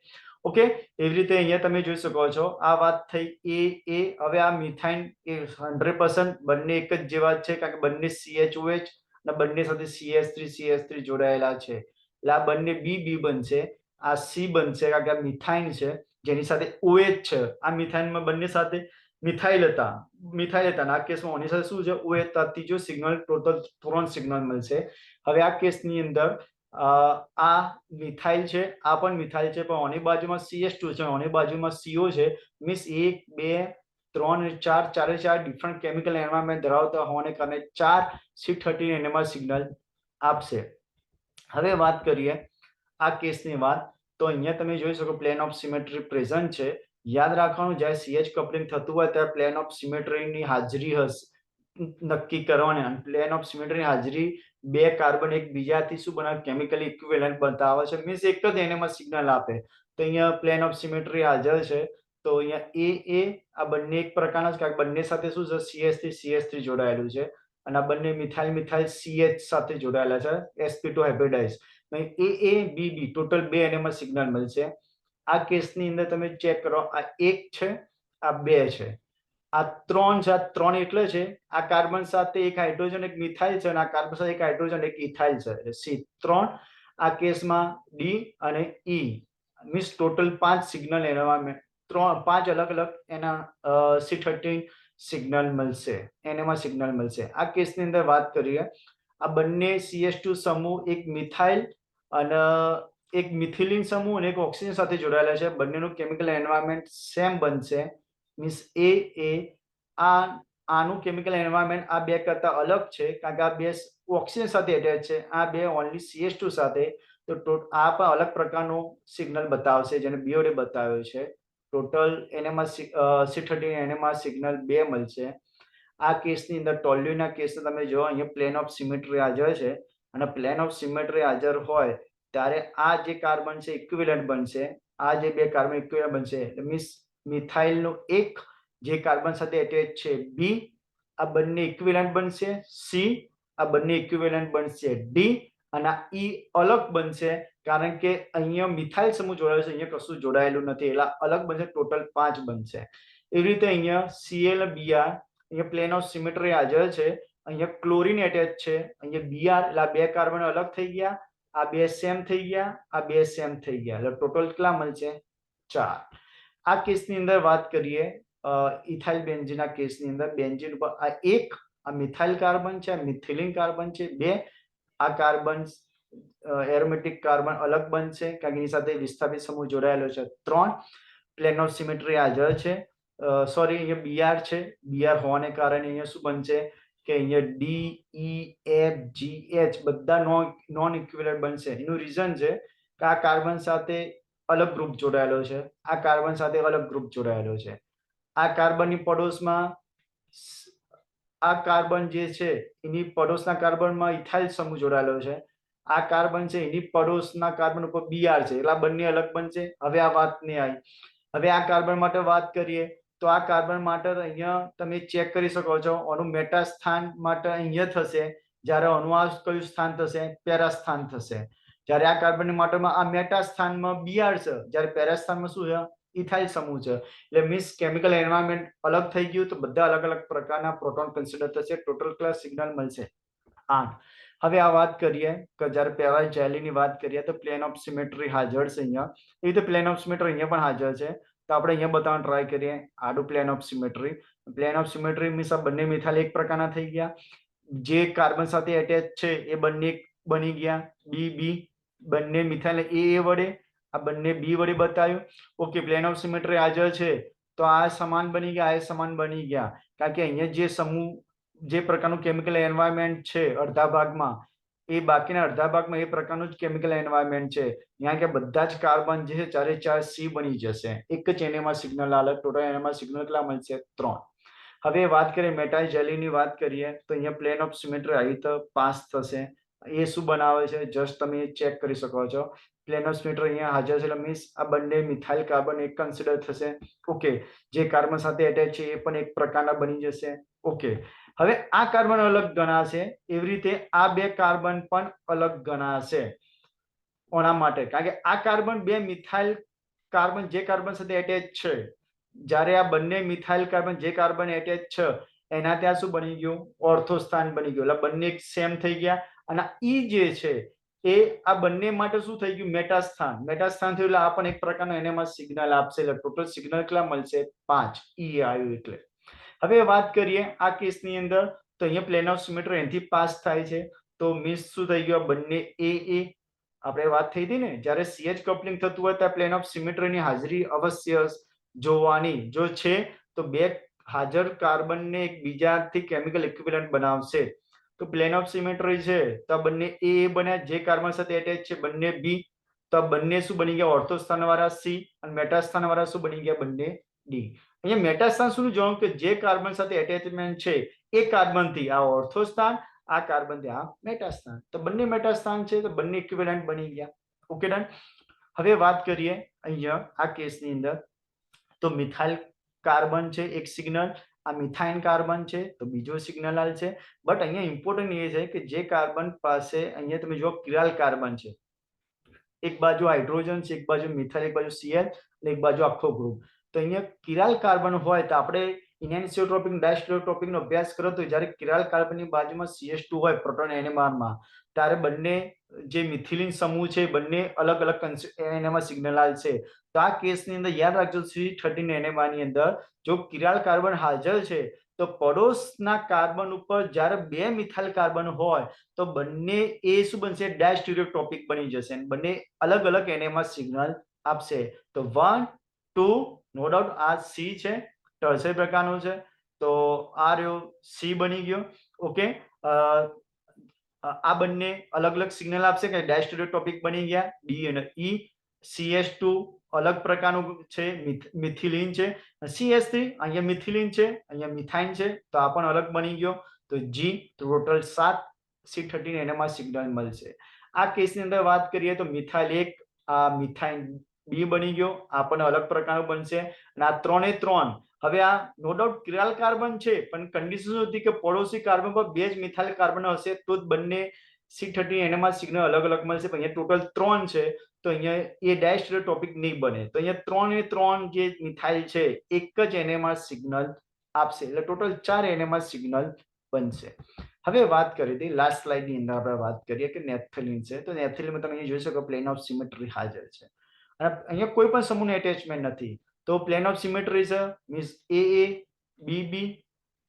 ઓકે, એવી રીતે અહીંયા તમે જોઈ શકો છો. આ વાત થઈ એ. હવે આ મિથાઇલ એ 100% બંને એક જ જેવા છે કારણ કે બંને CHOH અને બંને સાથે CH3 જોડાયેલા છે. એટલે આ બંને B બનશે, આ C બનશે કારણ કે આ મિથાઇલ છે જેની સાથે OH છે. આ મિથાઇલમાં બંને સાથે મિથાઇલ હતા આ કેસમાં ઓની સાથે શું છે OH હતા. ત્રીજો સિગ્નલ ટોટલ 3 સિગ્નલ મળશે. હવે આ કેસની અંદર આ મિથાઇલ છે, આ પણ મિથાઇલ છે, પણ ઓની બાજુમાં CH2 છે, ઓની બાજુમાં CO છે. મીન્સ 1 2 3 અને 4 ચારે ચાર ડિફરન્ટ કેમિકલ એન્વાયરમેન્ટ ધરાવતા હોવાને કારણે 4 C13 NMR સિગ્નલ આપશે. હવે વાત કરીએ આ કેસની વાત, તો અહીંયા તમે જોઈ શકો પ્લેન ઓફ સિમેટ્રી પ્રેઝન્ટ છે. યાદ રાખવાનું જ્યારે CH કપલિંગ થતું હોય ત્યારે પ્લેન ઓફ સિમેટ્રીની હાજરી નક્કી કરવાની. અને પ્લેન ઓફ સિમેટ્રીની હાજરી 2 કાર્બન એકબીજાથી શું બનાવે? કેમિકલી ઇક્વિવેલન્ટ બતાવે છે, મીન્સ એક જ NMR સિગ્નલ આપે. તો અહીંયા પ્લેન ઓફ સિમેટ્રી હાજર છે. તો અહીંયા આ બંને એક પ્રકારના છે કારણ કે બંને સાથે શું છે CH3 જોડાયેલું છે અને આ બંને મિથાઇલ CH સાથે જોડાયેલા છે, sp2 હાઇબ્રિડાઇઝ. B total 2 NMR signal મળશે. આ કેસની અંદર તમે ચેક કરો, આ 1 છે, આ 2 છે. આ ત્રણ છે, આ ત્રણ એટલે છે આ કાર્બન સાથે એક હાઇડ્રોજન એક મિથાઇલ છે અને આ કાર્બન સાથે એક હાઇડ્રોજન એક ઇથાઇલ છે એટલે C3 આ કેસમાં D અને E means total 5 signal environment 5 અલગ અલગ એના C13 સિગ્નલ મળશે એનામાં સિગ્નલ મળશે આ કેસની અંદર વાત કરીએ આ બંને CH2 સમૂહ એક મિથાઇલ અને એક મિથિલિન સમૂહ અને એક ઓક્સિજન સાથે જોડાયેલા છે બંનેનું કેમિકલ એન્વાયરમેન્ટ સેમ બનશે મીન્સ આનું કેમિકલ એન્વાયરમેન્ટ આ બે કરતા અલગ છે કારણ કે આ બે ઓક્સિજન સાથે અટેચ છે આ બે ઓનલી CH2 સાથે તો આ પણ અલગ પ્રકારનો સિગ્નલ બતાવશે જેને B વડે બતાવ્યો છે ટોટલ એનામાં C13 એનામાં સિગ્નલ 2 મળશે આ કેસની અંદર ટોલ્યુના કેસ તમે જો અહીંયા પ્લેન ઓફ સિમેટ્રી હાજર છે અને પ્લેન ઓફ સિમેટ્રી હાજર હોય ત્યારે આ જે કાર્બન છે ઇક્વિવેલન્ટ બનશે આ જે બે કાર્બન ઇક્વિવેલન્ટ બનશે મીન્સ મિથાઇલનો એક જે કાર્બન સાથે એટેચ છે B આ બંને ઇક્વિવેલન્ટ બનશે C આ બંને ઇક્વિવેલન્ટ બનશે D અને E અલગ બનશે કારણ કે અહીંયા મિથાઇલ સમૂહ જોડાયેલો છે અહીંયા કશું જોડાયેલું નથી એટલે અલગ બનશે ટોટલ 5 બનશે એવી રીતે અહીંયા Cl Br અહીંયા પ્લેન ઓફ સિમેટ્રી હાજર છે અહીંયા ક્લોરીન એટેચ છે અહીંયા Br એટલે બે કાર્બન અલગ થઈ ગયા આ બે સેમ થઈ ગયા આ બે સેમ થઈ ગયા એટલે ટોટલ કેટલા મળશે 4 આ કેસની અંદર વાત કરીએ ઇથાઇલ બેન્ઝીનના કેસની અંદર બેન્ઝીન ઉપર આ એક આ મિથાઇલ કાર્બન છે આ મિથિલિન કાર્બન છે બે આ કાર્બન એરોમેટિક કાર્બન અલગ બનશે કારણ કે એની સાથે વિસ્થાપિત સમૂહ જોડાયેલો છે 3 પ્લેન ઓફ સિમેટ્રી હાજર છે સોરી અહીંયા Br છે Br હોવાને કારણે અહીંયા શું બનશે કે અહીંયા D E F G H બધા નોન ઇક્વિવેલન્ટ બનશે એનું રીઝન છે કે આ કાર્બન સાથે અલગ ગ્રુપ જોડાયેલો છે આ કાર્બન સાથે અલગ ગ્રુપ જોડાયેલો છે આ કાર્બનની પડોશમાં આ કાર્બન જે છે એની પડોશના કાર્બનમાં ઇથાઇલ સમૂહ જોડાયેલો છે આ કાર્બન છે એની પડોશના કાર્બન ઉપર Br છે એટલે બંને અલગ બનશે હવે આ વાત નહીં આવી હવે આ કાર્બન માટે વાત કરીએ તો આ કાર્બન માટે અહીંયા તમે ચેક કરી શકો છો આનું મેટા સ્થાન માટે અહીંયા થશે જ્યારે અણુઆ કયું સ્થાન થશે પેરા સ્થાન થશે જ્યારે આ કાર્બન માટેમાં આ મેટા સ્થાનમાં Br છે જ્યારે પેરા સ્થાનમાં શું છે ઇથાઇલ સમૂહ છે એટલે મીન્સ કેમિકલ એન્વાયરમેન્ટ અલગ થઈ ગયું તો બધા અલગ અલગ પ્રકારના પ્રોટોન કન્સિડર થશે ટોટલ ક્લાસ સિગ્નલ મળશે 8 હવે આ વાત કરીએ કે જ્યારે પેરા જેલીની વાત કરીએ તો પ્લેન ઓફ સિમેટ્રી હાજર છે અહીંયા એ રીતે પ્લેન ઓફ સિમેટ્રી અહીંયા પણ હાજર છે તો આપણે અહીંયા બતાવવાનું ટ્રાય કરીએ આડું પ્લેન ઓફ સિમેટ્રી મીન્સ આ બંને મિથાઇલ એક પ્રકારના થઈ ગયા જે કાર્બન સાથે એટેચ છે એ બંને બની ગયા B બંને મિથાઇલ A વડે આ બંને B વડે બતાવ્યું ઓકે પ્લેન ઓફ સિમેટ્રી હાજર છે તો આ સમાન બની ગયા આ સમાન બની ગયા કારણ કે અહીંયા જે સમૂહ જે પ્રકારનું કેમિકલ એન્વાયરમેન્ટ છે અડધા ભાગમાં એ બાકીના અડધા ભાગમાં એ પ્રકારનું જ કેમિકલ એન્વાયરમેન્ટ છે ત્યાં કે બધા જ કાર્બન જે છે ચારે ચાર C બની જશે એક જ એનામાં સિગ્નલ આવે ટોટલ એનામાં સિગ્નલ કેટલા મળશે 3 હવે વાત કરીએ મેટાઇલ જેલીની વાત કરીએ તો અહીંયા પ્લેન ઓફ સિમેટ્રી આવી તો પાસ થશે એ શું બનાવે છે જસ્ટ તમે ચેક કરી શકો છો પ્લેન ઓફ સિમેટ્રી અહીંયા હાજર છે મીન્સ આ બંને મિથાઇલ કાર્બન એક કન્સિડર થશે ઓકે જે કાર્બન સાથે એટેચ છે એ પણ એક પ્રકારના બની જશે ઓકે હવે આ કાર્બન અલગ ગણાશે એવી રીતે આ બે કાર્બન પણ અલગ ગણાશે ઓના માટે કારણ કે આ કાર્બન બે મિથાઇલ કાર્બન જે કાર્બન સાથે એટેચ છે જ્યારે આ બંને મિથાઇલ કાર્બન જે કાર્બન એટેચ છે એના ત્યાં શું બની ગયું ઓર્થો સ્થાન બની ગયું એટલે બંને સેમ થઈ ગયા અને ઈ જે છે એ આ બંને માટે શું થઈ ગયું મેટા સ્થાન થયું એટલે આ પણ એક પ્રકારનો એનામાં સિગ્નલ આપશે એટલે ટોટલ સિગ્નલ કેટલા મળશે 5 ઈ આવ્યું એટલે હવે વાત કરીએ આ કેસની અંદર તો અહીંયા પ્લેન ઓફ સિમેટ્રી એનાથી પાસ થાય છે તો મીન્સ શું થઈ ગયું બંને A આપણે વાત થઈ હતી ને જ્યારે CH કપલિંગ થતું હોય ત્યારે પ્લેન ઓફ સિમેટ્રીની હાજરી અવશ્ય જોવાની જો છે તો બે હાજર કાર્બનને એકબીજાથી કેમિકલ ઇક્વિવેલન્ટ બનાવશે તો પ્લેન ઓફ સિમેટ્રી છે તો બંને A બન્યા જે કાર્બન સાથે એટેચ છે બંને B તો બંને શું બની ગયા ઓર્થો સ્થાન વાળા C અને મેટા સ્થાન વાળા શું બની ગયા બંને D અહીંયા મેટા સ્થાન શું જોવાનું કે જે કાર્બન સાથે એટેચમેન્ટ છે એ કાર્બન થી આ ઓર્થો સ્થાન આ કાર્બન થી આ મેટા સ્થાન તો બંને મેટા સ્થાન છે તો બંને ઇક્વિવેલન્ટ બની ગયા ઓકે ડન હવે વાત કરીએ અહીંયા આ કેસની અંદર તો મિથાઇલ કાર્બન છે એક સિગ્નલ આ મિથાઇન કાર્બન છે તો બીજો સિગ્નલ આલ છે બટ અહીંયા ઇમ્પોર્ટન્ટ એ છે કે જે કાર્બન પાસે અહીંયા તમે જો કિરાલ કાર્બન છે એક બાજુ હાઇડ્રોજન છે એક બાજુ મિથાઇલ એક બાજુ Cl અને એક બાજુ આખો ગ્રુપ તો અહીંયા કિરાલ કાર્બન હોય તો આપણે ઇનેન્સિયોટ્રોપિક ડાયસ્ટેરિયોટ્રોપિક નો અભ્યાસ કરો તો જ્યારે કિરાલ કાર્બનની બાજુમાં CH2 હોય પ્રોટોન NMR માં, ત્યારે બંને જે મિથિલિન સમૂહ છે બંને અલગ અલગ એનામાં સિગ્નલ આવશે. તો આ કેસની અંદર યાદ રાખજો C13 NMR ની અંદર જો કિરાલ કાર્બન હાજર છે તો પડોશના કાર્બન ઉપર જ્યારે બે મિથાઇલ કાર્બન હોય તો બંને એ શું બનશે, ડાયસ્ટેરિયોટ્રોપિક બની જશે અને બંને અલગ અલગ NMR સિગ્નલ આપશે. તો 1 2 નો ડાઉટ આ C છે, ટર્સરી પ્રકારનો છે, તો આ રહ્યો C બની ગયો. ઓકે, આ બંને અલગ અલગ સિગ્નલ આપશે કે ડાયસ્ટેરિયોટ્રોપિક બની ગયા. D અને E. CH2 અલગ પ્રકારનું છે, મિથિલિન છે. CH3 અહીંયા મિથિલિન છે, અહીંયા મિથાઇન છે, તો આ પણ અલગ બની ગયો. તો G, total 7 C13 NMR signal મળશે. આ કેસની અંદર વાત કરીએ તો મિથાઇલ 1, આ મિથાઇન B બની ગયો, આ પણ અલગ પ્રકારનો બનશે. અને આ 3 એ 3 હવે આ નો ડાઉટ કિરાલ કાર્બન છે પણ કન્ડિશન શું હતી કે પડોશી કાર્બન પર બે જ મિથાઇલ કાર્બન હશે તો જ બંને C13 NMR સિગ્નલ અલગ અલગ મળશે. પણ અહીંયા ટોટલ 3 છે તો અહીંયા એ ડાયસ્ટેરિયોટ્રોપિક નહીં બને. તો અહીંયા 3 એ 3 જે મિથાઇલ છે એક જ NMR સિગ્નલ આપશે, એટલે ટોટલ 4 NMR સિગ્નલ બનશે. હવે વાત કરી દઈએ લાસ્ટ સ્લાઇડ ની અંદર આપણે વાત કરીએ કે નેપ્થેલિન છે. તો નેપ્થેલિનમાં તમે અહીં જોઈ શકો પ્લેન ઓફ સિમેટ્રી હાજર છે અને અહીંયા કોઈ પણ સમૂહનું એટેચમેન્ટ નથી. તો પ્લેન ઓફ સિમેટ્રી છે મીન્સ AA BB,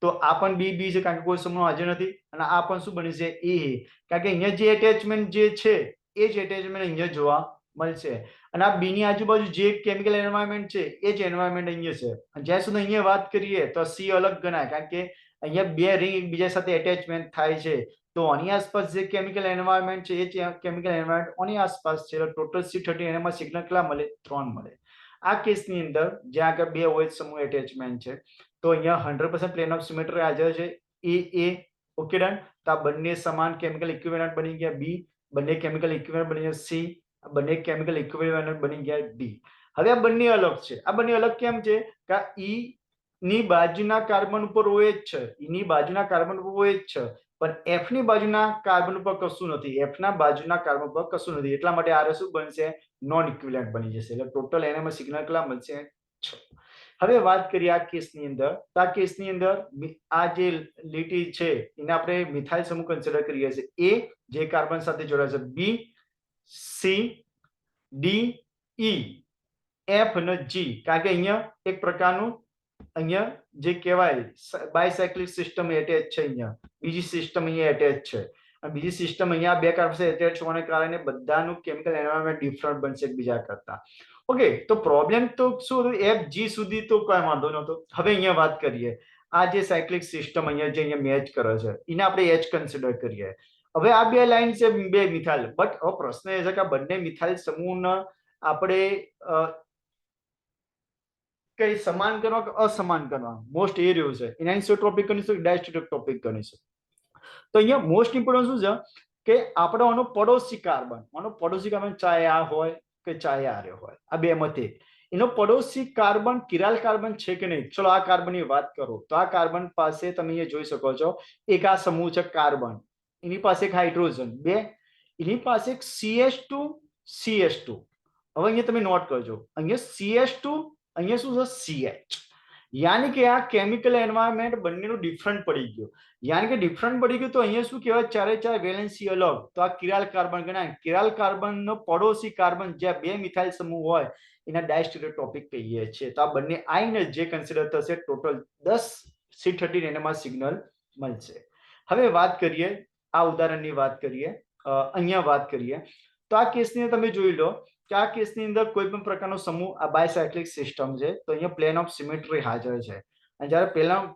તો આ પણ BB છે કારણ કે કોઈ સમૂહ હાજર નથી અને આ પણ શું બની છે AA, કારણ કે અહીંયા જે એટેચમેન્ટ જે છે એ જ એટેચમેન્ટ અહીંયા જોવા મળશે. અને આ B ની આજુબાજુ જે કેમિકલ એન્વાયરમેન્ટ છે એ જ એન્વાયરમેન્ટ અહીંયા છે. અને જ્યાં સુધી અહીંયા વાત કરીએ તો C અલગ ગણાય કારણ કે અહીંયા બે રિંગ એકબીજા સાથે એટેચમેન્ટ થાય છે. તો આની આસપાસ જે કેમિકલ એન્વાયરમેન્ટ છે એ કેમિકલ એન્વાયરમેન્ટ આની આસપાસ છે. ટોટલ C13 NMR સિગ્નલ કેટલા મળે, 3 મળે. આ કેસની અંદર જ્યાં આગળ બે OH સમૂહ એટેચમેન્ટ છે તો અહીંયા 100% પ્લેન ઓફ સિમેટ્રી હાજર છે. AA okay done. તો આ બંને સમાન કેમિકલ ઇક્વિવેલન્ટ બની ગયા. B બંને કેમિકલ ઇક્વિવેલન્ટ બની ગયા. C બંને કેમિકલ ઇક્વિવેલન્ટ બની ગયા. D હવે આ બંને અલગ છે. આ બંને અલગ કેમ છે કે E ની બાજુના કાર્બન ઉપર OH છે, E ની બાજુના કાર્બન ઉપર OH છે પણ F ની બાજુના કાર્બન ઉપર કશું નથી, F ના બાજુના કાર્બન ઉપર કશું નથી, એટલા માટે આ શું બનશે, નોન ઇક્વિવેલન્ટ બની જશે. એટલે ટોટલ NMR સિગ્નલ કેટલા મળશે, 6. હવે વાત કરીએ આ કેસની અંદર. તો આ કેસની અંદર આ જે લીટી છે એને આપણે મિથાઇલ સમૂહ કન્સિડર કરીએ છીએ. A જે કાર્બન સાથે જોડાય છે, B C D E F અને G, કારણ કે અહીંયા એક પ્રકારનું અહીંયા જે કહેવાય બાયસાયક્લિક સિસ્ટમ એટેચ છે, અહીંયા બીજી સિસ્ટમ અહીંયા એટેચ છે અને બીજી સિસ્ટમ અહીંયા બે કાર્બન સાથે એટેચ હોવાને કારણે બધાનું કેમિકલ એન્વાયરમેન્ટ ડિફરન્ટ બનશે એકબીજા કરતા. ઓકે, તો પ્રોબ્લેમ તો શું હતું, FG સુધી તો કોઈ વાંધો નહોતો. હવે અહીંયા વાત કરીએ આ જે સાયક્લિક સિસ્ટમ અહીંયા જે અહીંયા મેચ કરે છે એને આપણે H કન્સિડર કરીએ. હવે આ બે લાઈન છે બે મિથાઇલ, બટ હવે પ્રશ્ન એ છે કે આ બંને મિથાઇલ સમૂહના આપણે કઈ સમાન કરવા કે અસમાન કરવા, મોસ્ટ એ રહ્યું છે એનાઇસોટ્રોપિક ગણીશું કે ડાયસ્ટેરિયોટ્રોપિક ગણીશું. તો અહીંયા મોસ્ટ ઇમ્પોર્ટન્ટ શું છે કે આપણો આનો પડોશી કાર્બન ચાહે આ હોય કે ચાહે આ રહ્યો હોય, આ બે માંથી એનો પડોશી કાર્બન કિરાલ કાર્બન છે કે નહીં. ચલો આ કાર્બનની વાત કરો તો આ કાર્બન પાસે તમે અહીંયા જોઈ શકો છો એક આ સમૂહ છે કાર્બન, એની પાસે એક હાઇડ્રોજન બે, એની પાસે એક CH2 CH2. હવે અહીંયા તમે નોટ કરજો અહીંયા CH2 અહીંયા શું છે CH, યાની કે આ કેમિકલ એન્વાયરમેન્ટ બંનેનું ડિફરન્ટ પડી ગયું. યાની કે ડિફરન્ટ પડી ગયું તો અહીંયા શું કહેવાય, ચારે ચાર વેલેન્સી અલગ, તો આ કિરાલ કાર્બન ગણાય. કિરાલ કાર્બનનો પડોશી કાર્બન જ્યાં બે મિથાઇલ સમૂહ હોય એના ડાયસ્ટેરિયોટ્રોપિક કહીએ છીએ. તો આ બંને આઈને જે કન્સિડર થશે ટોટલ 10 C13 NMR સિગ્નલ મળશે. હવે વાત કરીએ આ ઉદાહરણની વાત કરીએ, અહીંયા વાત કરીએ તો આ કેસને તમે જોઈ લો કે આ કેસની અંદર કોઈ પણ પ્રકારનો સમૂહ આ બાયસાયક્લિક સિસ્ટમ છે તો અહીંયા પ્લેન ઓફ સિમેટ્રી હાજર છે. અને જ્યારે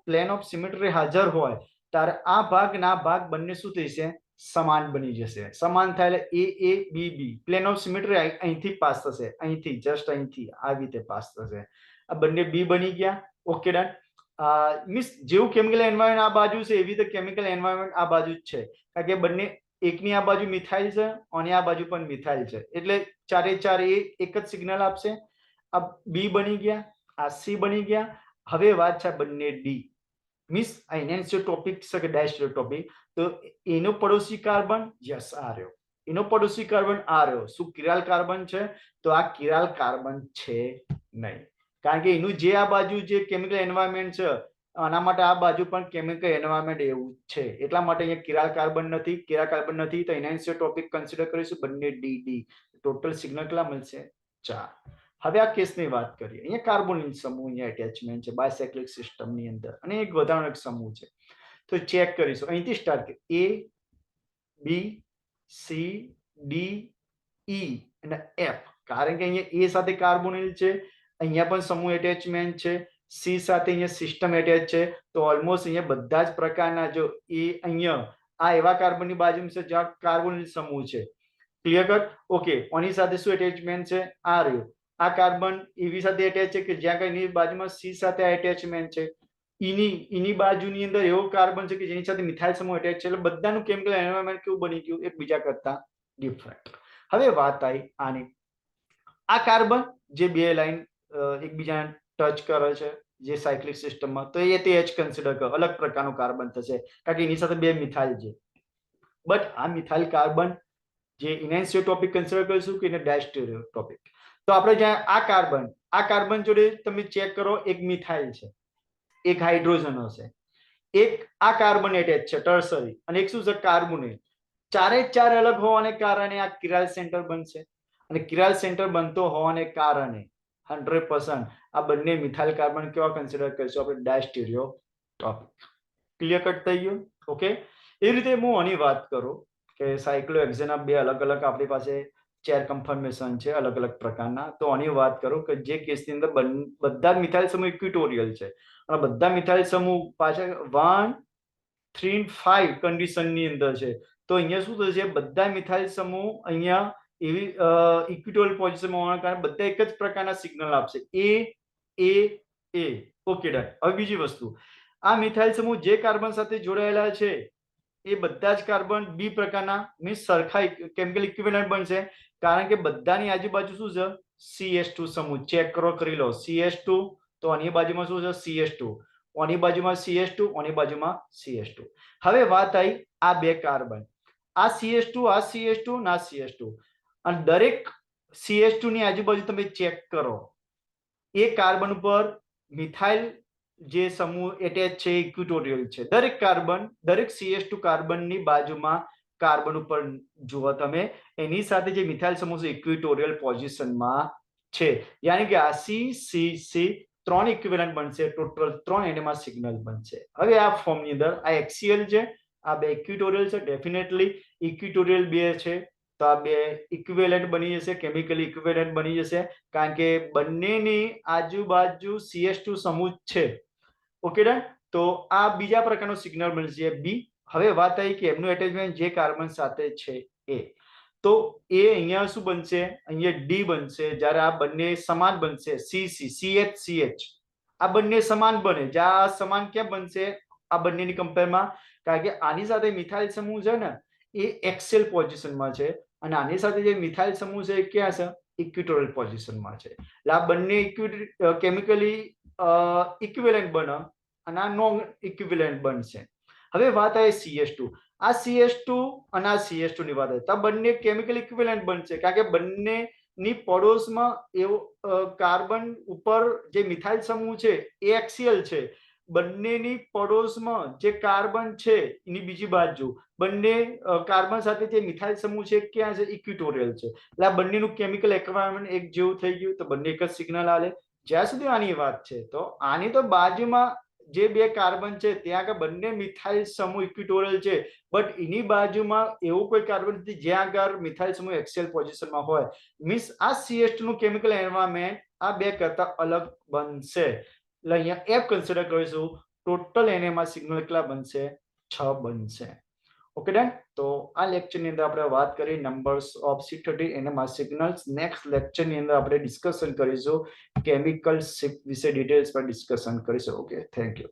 પ્લેન ઓફ સિમેટ્રી હાજર હોય ત્યારે આ ભાગ અને આ ભાગ બંને શું થશે, સમાન બની જશે. સમાન થાય એટલે A A B B, plane of symmetry અહીંથી પાસ થશે, અહીંથી જસ્ટ અહીંથી આવી રીતે પાસ થશે. આ બંને B બની ગયા. Okay done. મીન્સ જેવું કેમિકલ એન્વાયરમેન્ટ આ બાજુ છે એવી રીતે કેમિકલ એન્વાયરમેન્ટ આ બાજુ જ છે, કારણ કે બંને એકની આ બાજુ મિથાઇલ છે અને આ બાજુ પણ મિથાઇલ છે એટલે ચારે ચાર એક જ સિગ્નલ આપશે. આ B બની ગયા, આ C બની ગયા. હવે વાત છે બંને D, મીન્સ આ એનેન્સિયોટ્રોપિક છે કે ડાયસ્ટેરિયોટ્રોપિક. તો એનો પડોશી કાર્બન યસ આ રહ્યો, એનો પડોશી કાર્બન આ રહ્યો. શું કિરાલ કાર્બન છે? તો આ કિરાલ કાર્બન છે નહીં, કારણ કે એનું જે આ બાજુ જે કેમિકલ એન્વાયરમેન્ટ છે આના માટે આ બાજુ પણ કેમિકલ એન્વાયરમેન્ટ એવું છે, એટલા માટે અહીંયા કિરાલ કાર્બન નથી તો એના ટોપિક કન્સિડર કરીશું બંને ડી. ટોટલ સિગ્નલ કેટલા મળશે? 4. હવે આ કેસની વાત કરીએ. અહીંયા કાર્બોનિલ સમૂહ અહીંયા એટેચમેન્ટ છે બાયસાયક્લિક સિસ્ટમની અંદર અને એક વધારાનો એક સમૂહ છે. તો ચેક કરીશું અહીંથી સ્ટાર્ટ કરીએ. A, B, C, D, E અને F. કારણ કે અહીંયા A સાથે કાર્બોનિલ છે, અહીંયા પણ સમૂહ એટેચમેન્ટ છે, C સાથે અહીંયા સિસ્ટમ એટેચ છે, તો ઓલમોસ્ટ અહીંયા બધા જ પ્રકારના જો એ અહીંયા આ એવા કાર્બનની બાજુમાં છે જ્યાં કાર્બોનિલ સમૂહ છે. Clear cut? ઓકે. આની સાથે શું એટેચમેન્ટ છે? આ રહ્યું. આ કાર્બન એવી સાથે એટેચ છે કે જ્યાં કઈ બાજુમાં C સાથે એટેચમેન્ટ છે. એની બાજુની અંદર એવો કાર્બન છે કે જેની સાથે મિથાઇલ સમૂહ એટેચ છે. એટલે બધાનું કેમિકલ એન્વાયરમેન્ટ કેવું બની ગયું? એકબીજા કરતા ડિફરન્ટ. હવે વાત આવી આની. આ કાર્બન જે બે લાઈન એકબીજાને ટચ કરે છે જે સાયક્લિક સિસ્ટમમાં, તો એ તે H કન્સિડર કરો, અલગ પ્રકારનું કાર્બન થશે કારણ કે એની સાથે બે મિથાઇલ છે. બટ આ મિથાઇલ કાર્બન જે ઇનેન્સિયો ટોપિક કન્સિડર કરીશું કે એને ડાયસ્ટેરિયો ટોપિક. તો આપણે જ્યાં આ કાર્બન જોડે તમે ચેક કરો, એક મિથાઇલ છે, એક હાઇડ્રોજન હશે, એક આ કાર્બન એટેચ છે ટર્સરી, અને એક શું છે? કાર્બોનેટ. ચારે ચાર અલગ હોવાને કારણે આ કિરાલ સેન્ટર બનશે, અને કિરાલ સેન્ટર બનતો હોવાને કારણે 100% આ બંને મિથાઇલ કાર્બન કેવા કન્સિડર કરીશું આપણે? ડાયસ્ટેરિયો ટોપિક. ક્લિયર કટ થઈ ગયું? ઓકે. એ રીતે હું આની વાત કરું કે સાયક્લોહેક્ઝેનના બે અલગ અલગ આપણી પાસે ચેર કન્ફર્મેશન છે અલગ અલગ પ્રકારના. તો આની વાત કરું કે જે કેસની અંદર બધા મિથાઇલ સમૂહ ઇક્વિટોરિયલ છે અને બધા મિથાઇલ સમૂહ પાછળ 1, 3 અને 5 કન્ડિશનની અંદર છે. તો અહીંયા શું થશે? બધા મિથાઇલ સમૂહ અહીંયા એવી ઇક્વિટોરિયલ પોઝિશનમાં હોવાના કારણે બધા એક જ પ્રકારના સિગ્નલ આપશે, A. Okay done. હવે બીજી વસ્તુ, આ મિથાઇલ સમૂહ જે કાર્બન સાથે જોડાયેલા છે એ બધા જ કાર્બન બી પ્રકારના મીન્સ સરખા કેમિકલ ઇક્વિવેલન્ટ બનશે કારણ કે બધાની આજુબાજુ શું છે? CH2 સમૂહ. ચેક કરો, કરી લો. CH2, તો આની બાજુમાં શું છે? CH2. આની બાજુમાં CH2, આની બાજુમાં CH2. હવે વાત આવી આ બે કાર્બન, આ CH2, આ CH2 ના CH2, અને દરેક CH2 ની આજુબાજુ તમે ચેક કરો, એ કાર્બન ઉપર મિથાઇલ જે સમૂહ એટેચ છે ઇક્વિટોરિયલ છે. દરેક કાર્બન, દરેક CH2 કાર્બનની બાજુમાં કાર્બન ઉપર જુઓ તમે, એની સાથે જે મિથાઇલ સમૂહ છે ઇક્વિટોરિયલ પોઝિશનમાં છે. યાની કે આ C ત્રણ ઇક્વિવેલન્ટ બનશે, ટોટલ 3 એનએમઆર સિગ્નલ બનશે. હવે આ ફોર્મની અંદર આ એક્સિયલ છે, આ બે ઇક્વિટોરિયલ છે. ડેફિનેટલી ઇક્વિટોરિયલ બે છે તો આ બે ઇક્વિવેલન્ટ બની જશે, કેમિકલી ઇક્વિવેલન્ટ બની જશે કારણ કે બંનેની આજુબાજુ CH2 સમૂહ છે. Okay done. તો આ બીજા પ્રકારનો સિગ્નલ બનશે બી. હવે વાત આવી કે એમનું એટેચમેન્ટ જે કાર્બન સાથે છે એ, તો એ અહીંયા શું બનશે? અહીંયા ડી બનશે જ્યારે આ બંને સમાન બનશે. CH આ બંને સમાન બને. જ્યાં સમાન કેમ બનશે આ બંનેની કમ્પેરમાં? કારણ કે આની સાથે મિથાઇલ સમૂહ છે ને એ એક્સિયલ પોઝિશનમાં છે અને આની સાથે જે મિથાઇલ સમૂહ છે એ ક્યાં છે? ઇક્વિટોરિયલ પોઝિશનમાં છે. એટલે આ બંને કેમિકલી ઇક્વિવેલન્ટ બને અને આ નોન ઇક્વિવેલન્ટ બનશે. હવે વાત આવી CH2. આ CH2 અને આ CH2 ની વાત આવી તો બંને કેમિકલ ઇક્વિવેલન્ટ બનશે કારણ કે બંનેની પડોશમાં એવો કાર્બન ઉપર જે મિથાઇલ સમૂહ છે એ એક્સિયલ છે. બંનેની પડોશમાં જે કાર્બન છે એની બીજી બાજુ બંને કાર્બન સાથે જે મિથાઇલ સમૂહ છે ક્યાં છે? ઇક્વિટોરિયલ છે. એટલે આ બંનેનું કેમિકલ એન્વાયરમેન્ટ એક જેવું થઈ ગયું તો બંને એક જ સિગ્નલ આલે. જ્યાં સુધી આની વાત છે તો આની તો બાજુમાં જે બે કાર્બન છે ત્યાં આગળ બંને મિથાઇલ સમૂહ ઇક્વિટોરિયલ છે, બટ એની બાજુમાં એવું કોઈ કાર્બન નથી જ્યાં આગળ મિથાઇલ સમૂહ એક્સિયલ પોઝિશનમાં હોય. મીન્સ આ CH2 નું કેમિકલ એન્વાયરમેન્ટ આ બે કરતા અલગ બનશે. એટલે અહીંયા F કન્સિડર કરીશું. ટોટલ એનએમઆર સિગ્નલ કેટલા બનશે? 6 બનશે. Okay done. તો આ લેક્ચરની અંદર આપણે વાત કરી numbers of C30 NMR signals. Next લેક્ચરની અંદર આપણે ડિસ્કશન કરીશું કેમિકલ શિફ્ટ વિશે ડિટેલ્સ પર ડિસ્કશન કરીશું. Okay, thank you.